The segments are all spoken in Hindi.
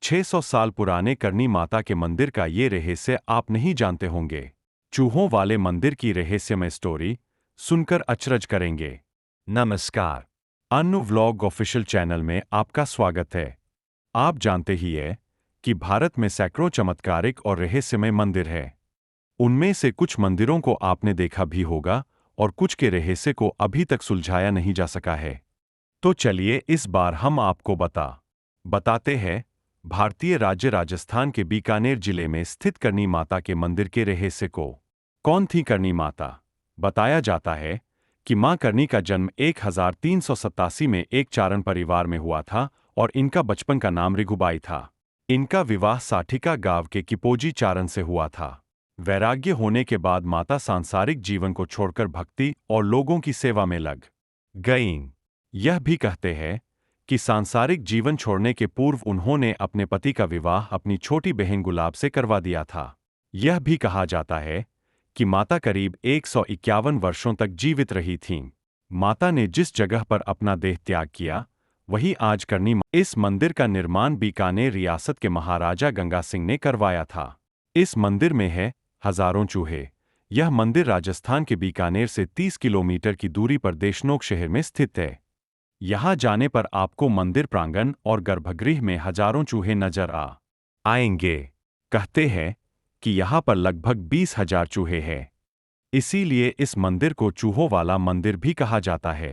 600 साल पुराने करनी माता के मंदिर का ये रहस्य आप नहीं जानते होंगे। चूहों वाले मंदिर की रहस्यमय स्टोरी सुनकर अचरज करेंगे। नमस्कार, अन्नू व्लॉग ऑफिशियल चैनल में आपका स्वागत है। आप जानते ही है कि भारत में सैकड़ों चमत्कारिक और रहस्यमय मंदिर हैं। उनमें से कुछ मंदिरों को आपने देखा भी होगा और कुछ के रहस्य को अभी तक सुलझाया नहीं जा सका है। तो चलिए इस बार हम आपको बताते हैं भारतीय राज्य राजस्थान के बीकानेर जिले में स्थित करनी माता के मंदिर के रहस्य को। कौन थी करनी माता? बताया जाता है कि मां करनी का जन्म 1387 में एक चारण परिवार में हुआ था और इनका बचपन का नाम रिघुबाई था। इनका विवाह साठिका गांव के किपोजी चारण से हुआ था। वैराग्य होने के बाद माता सांसारिक जीवन को छोड़कर भक्ति और लोगों की सेवा में लग गईं। यह भी कहते हैं कि सांसारिक जीवन छोड़ने के पूर्व उन्होंने अपने पति का विवाह अपनी छोटी बहन गुलाब से करवा दिया था। यह भी कहा जाता है कि माता करीब 151 वर्षों तक जीवित रही थीं। माता ने जिस जगह पर अपना देह त्याग किया वही आज करनी। इस मंदिर का निर्माण बीकानेर रियासत के महाराजा गंगा सिंह ने करवाया था। इस मंदिर में है हजारों चूहे। यह मंदिर राजस्थान के बीकानेर से 30 किलोमीटर की दूरी पर देशनोक शहर में स्थित है। यहां जाने पर आपको मंदिर प्रांगण और गर्भगृह में हजारों चूहे नजर आएंगे। कहते हैं कि यहां पर लगभग 20,000 चूहे हैं। इसीलिए इस मंदिर को चूहों वाला मंदिर भी कहा जाता है।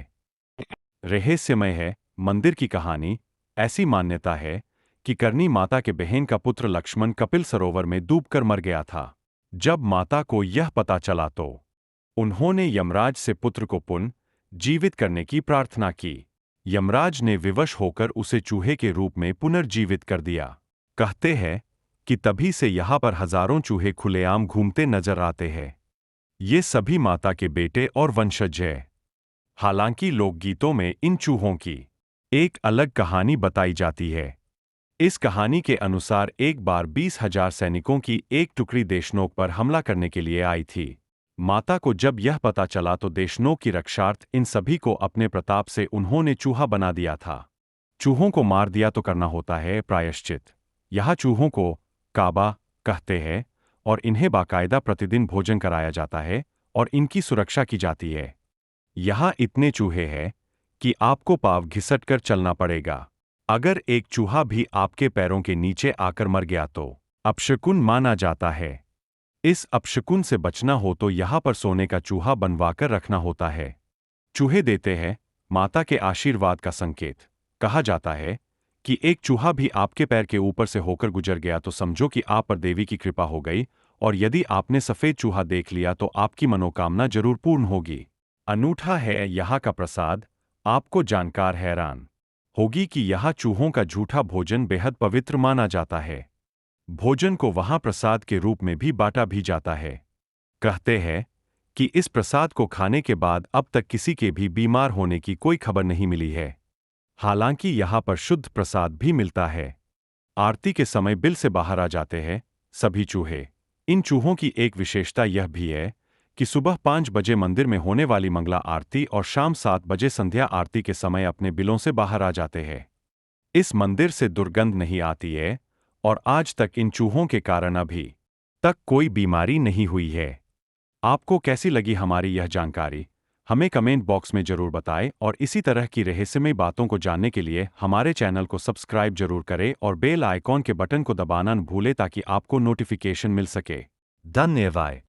रहस्यमय है मंदिर की कहानी। ऐसी मान्यता है कि करनी माता के बहन का पुत्र लक्ष्मण कपिल सरोवर में डूबकर मर गया था। जब माता को यह पता चला तो उन्होंने यमराज से पुत्र को पुनः जीवित करने की प्रार्थना की। यमराज ने विवश होकर उसे चूहे के रूप में पुनर्जीवित कर दिया। कहते हैं कि तभी से यहां पर हजारों चूहे खुलेआम घूमते नजर आते हैं। ये सभी माता के बेटे और वंशज हैं। हालांकि लोकगीतों में इन चूहों की एक अलग कहानी बताई जाती है। इस कहानी के अनुसार एक बार 20,000 सैनिकों की एक टुकड़ी देशनोक पर हमला करने के लिए आई थी। माता को जब यह पता चला तो देशनोक की रक्षार्थ इन सभी को अपने प्रताप से उन्होंने चूहा बना दिया था। चूहों को मार दिया तो करना होता है प्रायश्चित। यह चूहों को काबा कहते हैं और इन्हें बाकायदा प्रतिदिन भोजन कराया जाता है और इनकी सुरक्षा की जाती है। यहाँ इतने चूहे हैं कि आपको पाँव घिसट कर चलना पड़ेगा। अगर एक चूहा भी आपके पैरों के नीचे आकर मर गया तो अपशकुन माना जाता है। इस अपशकुन से बचना हो तो यहाँ पर सोने का चूहा बनवाकर रखना होता है। चूहे देते हैं माता के आशीर्वाद का संकेत। कहा जाता है कि एक चूहा भी आपके पैर के ऊपर से होकर गुजर गया तो समझो कि आप पर देवी की कृपा हो गई, और यदि आपने सफेद चूहा देख लिया तो आपकी मनोकामना जरूर पूर्ण होगी। अनूठा है यहाँ का प्रसाद। आपको जानकर हैरान होगी कि यहाँ चूहों का झूठा भोजन बेहद पवित्र माना जाता है। भोजन को वहां प्रसाद के रूप में भी बांटा भी जाता है। कहते हैं कि इस प्रसाद को खाने के बाद अब तक किसी के भी बीमार होने की कोई खबर नहीं मिली है। हालांकि यहाँ पर शुद्ध प्रसाद भी मिलता है। आरती के समय बिल से बाहर आ जाते हैं सभी चूहे। इन चूहों की एक विशेषता यह भी है कि सुबह 5 बजे मंदिर में होने वाली मंगला आरती और शाम 7 बजे संध्या आरती के समय अपने बिलों से बाहर आ जाते हैं। इस मंदिर से दुर्गंध नहीं आती है और आज तक इन चूहों के कारण अभी तक कोई बीमारी नहीं हुई है। आपको कैसी लगी हमारी यह जानकारी? हमें कमेंट बॉक्स में जरूर बताएं और इसी तरह की रहस्यमय बातों को जानने के लिए हमारे चैनल को सब्सक्राइब जरूर करें और बेल आइकॉन के बटन को दबाना न भूलें ताकि आपको नोटिफिकेशन मिल सके। धन्यवाद।